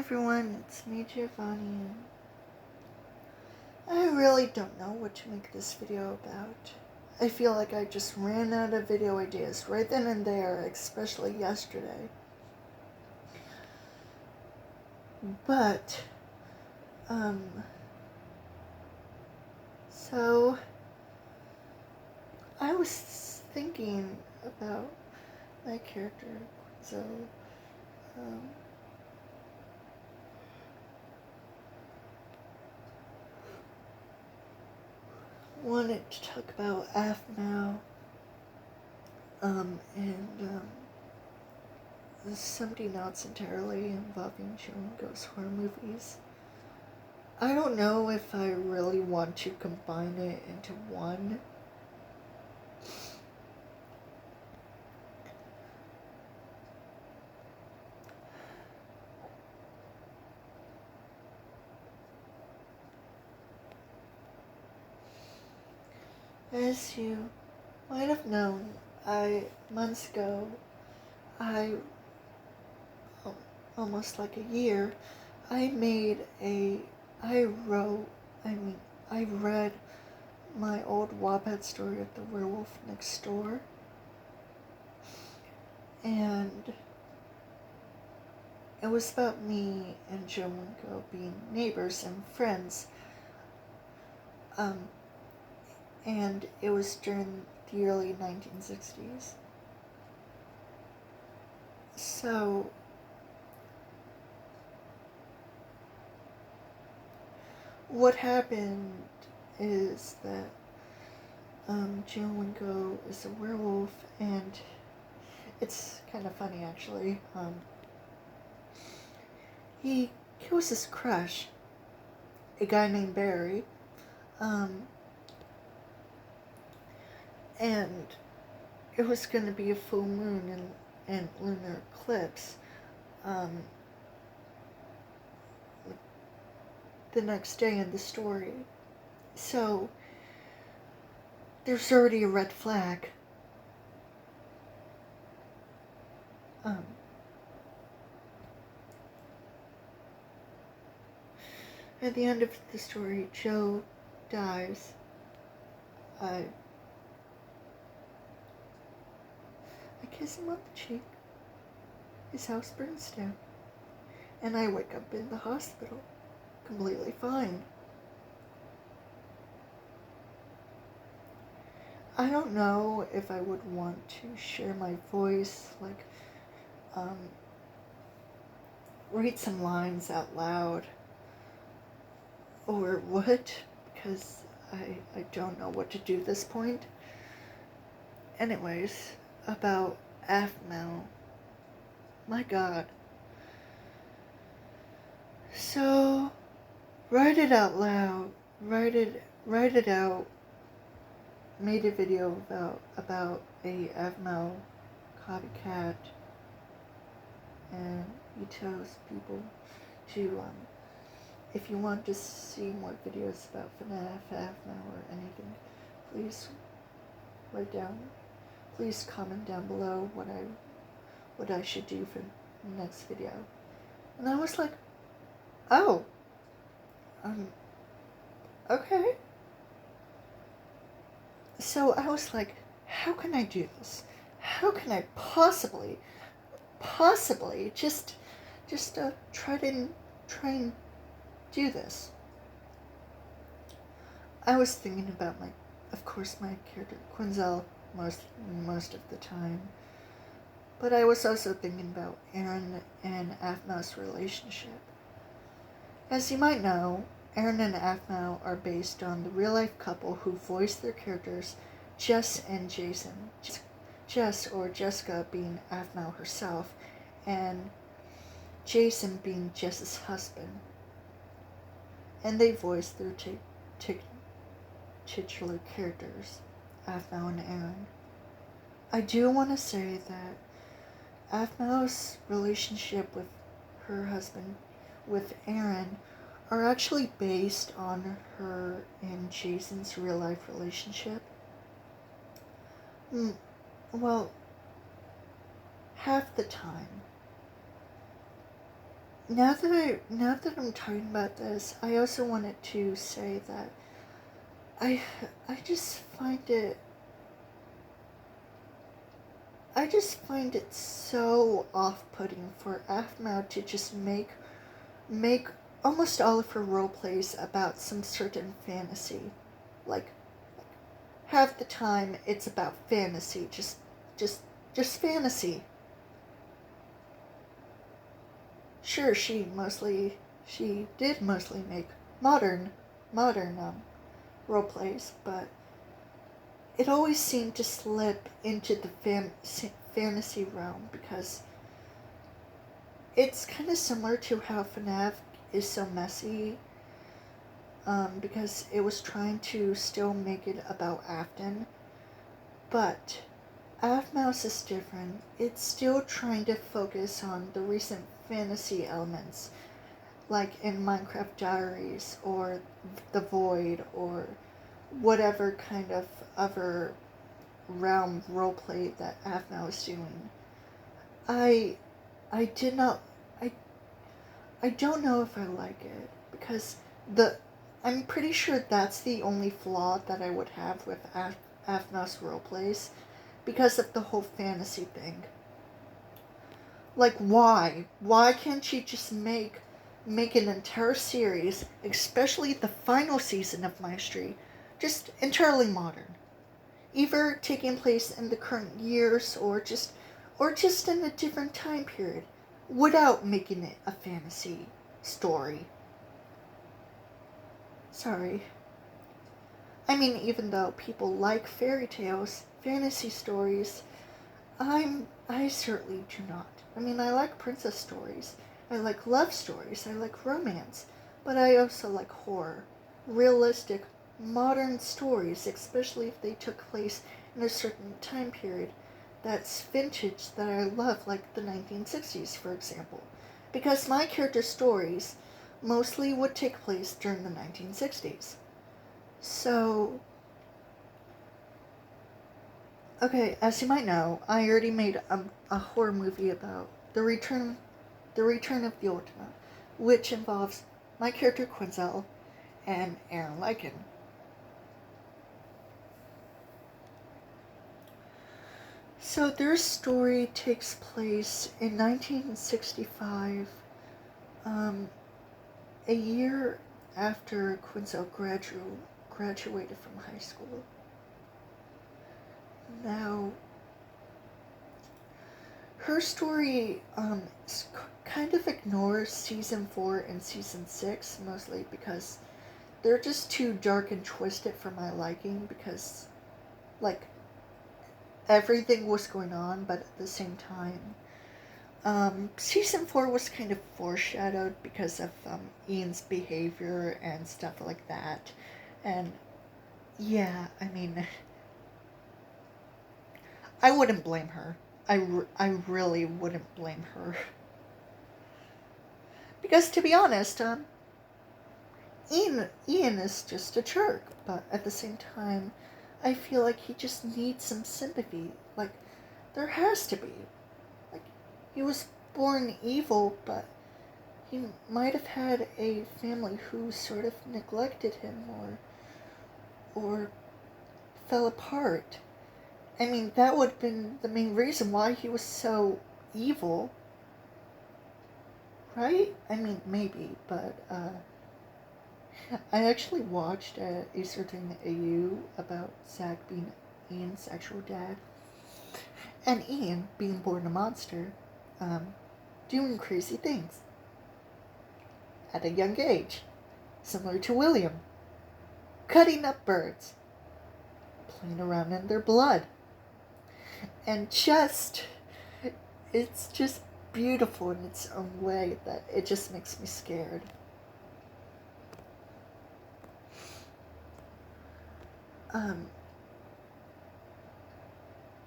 everyone, it's me, Giovanni. I really don't know what to make this video about. I feel like I just ran out of video ideas right then and there, especially yesterday. But, so, I was thinking about my character, Quinnsezl. Wanted to talk about Aphmau, and something else entirely involving ghost horror movies. I don't know if I really want to combine it into one. As you might have known, months ago, almost like a year, I read my old Wattpad story of the Werewolf Next Door, and it was about me and Joe Winko being neighbors and friends, and it was during the early 1960s. So, what happened is that Joe Winko is a werewolf, and it's kind of funny actually. He kills his crush, a guy named Barry, and it was going to be a full moon and lunar eclipse the next day in the story. So there's already a red flag. At the end of the story, Joe dies. I kiss him on the cheek. His house burns down. And I wake up in the hospital, completely fine. I don't know if I would want to share my voice, like, read some lines out loud, or what, because I don't know what to do at this point. Anyways, about Aphmau. My God. So, write it out loud. Write it out. Made a video about a Aphmau copycat, and he tells people to if you want to see more videos about FNAF, Aphmau, or anything, please please comment down below what I should do for the next video. And I was like, oh, okay. So I was like, how can I do this? How can I possibly just try and do this? I was thinking about of course, my character Quinnsezl most of the time, but I was also thinking about Aaron and Aphmau's relationship. As you might know, Aaron and Aphmau are based on the real-life couple who voiced their characters, Jess and Jason. Jess, or Jessica, being Aphmau herself, and Jason being Jess's husband. And they voiced their titular characters, Aphmau and Aaron. I do want to say that Aphmau's relationship with her husband, with Aaron, are actually based on her and Jason's real-life relationship. Well, half the time. now that I'm talking about this, I also wanted to say that I I just find it I just find it so off-putting for Aphmau to just make almost all of her role plays about some certain fantasy. Like half the time it's about fantasy, just just fantasy. Sure, she did mostly make modern role plays, but it always seemed to slip into the fantasy realm because it's kind of similar to how FNAF is so messy, because it was trying to still make it about Afton, but Aphmouse is different. It's still trying to focus on the recent fantasy elements, like in Minecraft Diaries or The Void or whatever kind of other realm roleplay that Aphmau is doing. I I did not I don't know if I like it because the I'm pretty sure that's the only flaw that I would have with Aphmau's roleplays because of the whole fantasy thing. Like why? Why can't she just make an entire series, especially the final season of Maestri, just entirely modern? Either taking place in the current years or just in a different time period without making it a fantasy story. Sorry. I mean, even though people like fairy tales, fantasy stories, I certainly do not. I mean, I like princess stories, I like love stories, I like romance, but I also like horror, realistic, modern stories, especially if they took place in a certain time period that's vintage that I love, like the 1960s, for example, because my character stories mostly would take place during the 1960s. So, okay, as you might know, I already made a horror movie about the return of the Ultima, which involves my character Quinnsezl and Aaron Lycan. So their story takes place in 1965, um, a year after Quinnsezl graduated from high school. Now, her story kind of ignores season 4 and season 6, mostly because they're just too dark and twisted for my liking, because, like, everything was going on, but at the same time, season 4 was kind of foreshadowed because of Ian's behavior and stuff like that. And yeah, I mean, I wouldn't blame her. I really wouldn't blame her. Because to be honest, Ian is just a jerk, but at the same time, I feel like he just needs some sympathy. Like, there has to be. Like, he was born evil, but he might have had a family who sort of neglected him or fell apart. I mean, that would have been the main reason why he was so evil. Right? I mean, maybe, but, I actually watched a certain AU about Zach being Ian's actual dad. And Ian, being born a monster, doing crazy things. At a young age. Similar to William. Cutting up birds. Playing around in their blood. And it's just beautiful in its own way that it just makes me scared.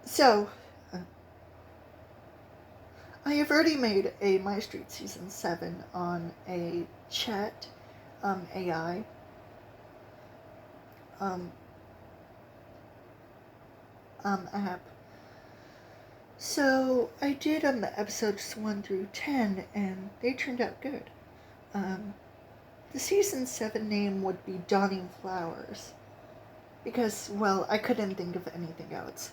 So, I have already made a My Street Season 7 on a chat AI. App. So I did episodes 1 through 10, and they turned out good. The season 7 name would be Dawning Flowers, because, well, I couldn't think of anything else.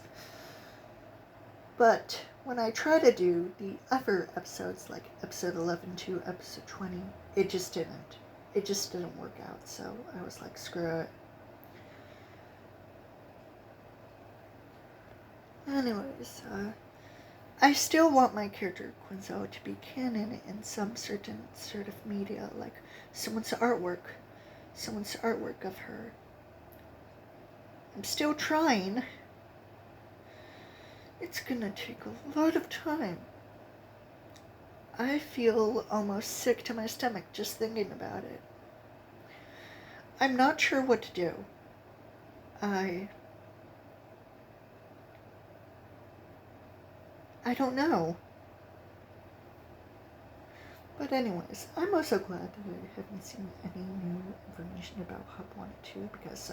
But when I try to do the other episodes, like episode 11 to episode 20, it just didn't. It just didn't work out, so I was like, screw it. Anyways, I still want my character Quinnsezl to be canon in some certain sort of media, like someone's artwork of her. I'm still trying. It's gonna take a lot of time. I feel almost sick to my stomach just thinking about it. I'm not sure what to do. I don't know. But anyways, I'm also glad that I haven't seen any new information about Hub 1 and 2, because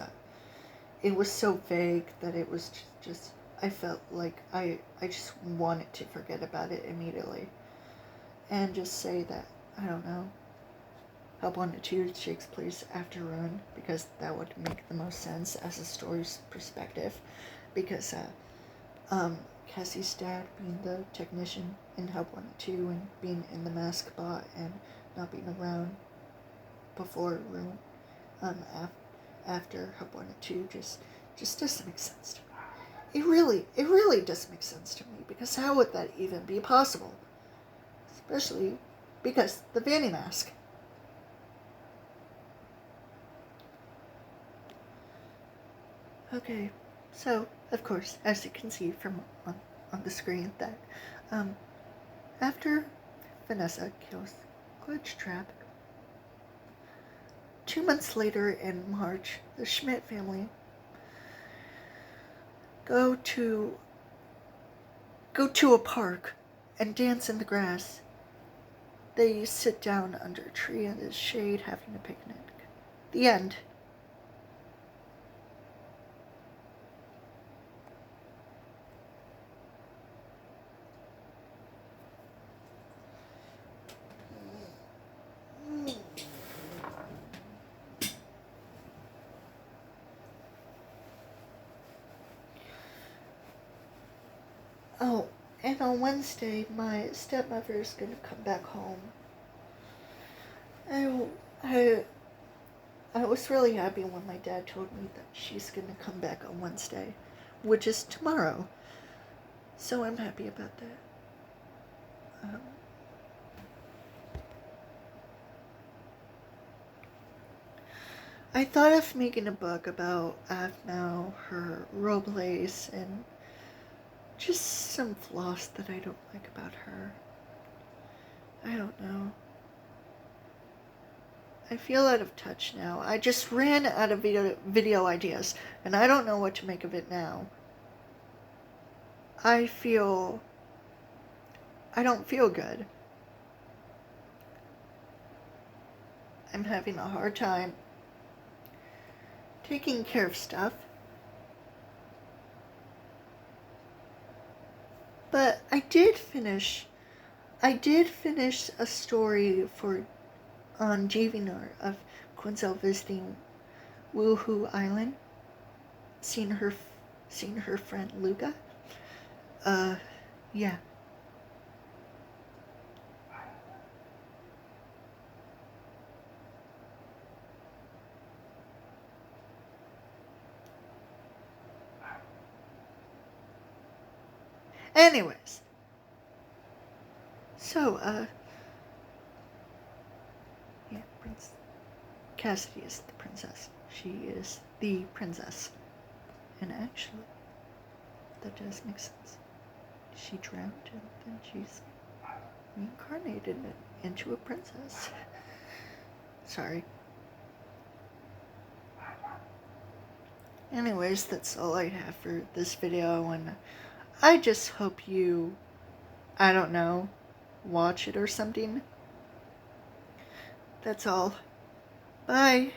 it was so vague that it was just I felt like I just wanted to forget about it immediately. And just say that, I don't know, Hub 1 and 2 takes place after Run, because that would make the most sense as a story's perspective. Because Cassie's dad being the technician in Hub 1 and 2, and being in the mask bot and not being around before Ruin, after Hub 1 and 2 just doesn't make sense to me. It really doesn't make sense to me, because how would that even be possible? Especially because the Vanny mask. Okay, so, of course, as you can see from on the screen, that after Vanessa kills Glitchtrap, 2 months later in March, the Schmidt family go to a park and dance in the grass. They sit down under a tree in the shade having a picnic. The end. Oh, and on Wednesday, my stepmother is going to come back home. I was really happy when my dad told me that she's going to come back on Wednesday, which is tomorrow. So I'm happy about that. I thought of making a book about Aphmau, her roleplays, and just some flaws that I don't like about her. I don't know. I feel out of touch now. I just ran out of video ideas, and I don't know what to make of it now. I don't feel good. I'm having a hard time taking care of stuff. But I did finish a story on JVNR of Quinnsezl visiting Woohoo Island, seeing her friend Luca. Yeah. Anyways. So, yeah, Cassidy is the princess. She is the princess. And actually, that does make sense. She drowned and then she's reincarnated into a princess. Sorry. Anyways, that's all I have for this video, and I just hope you, I don't know, watch it or something. That's all. Bye.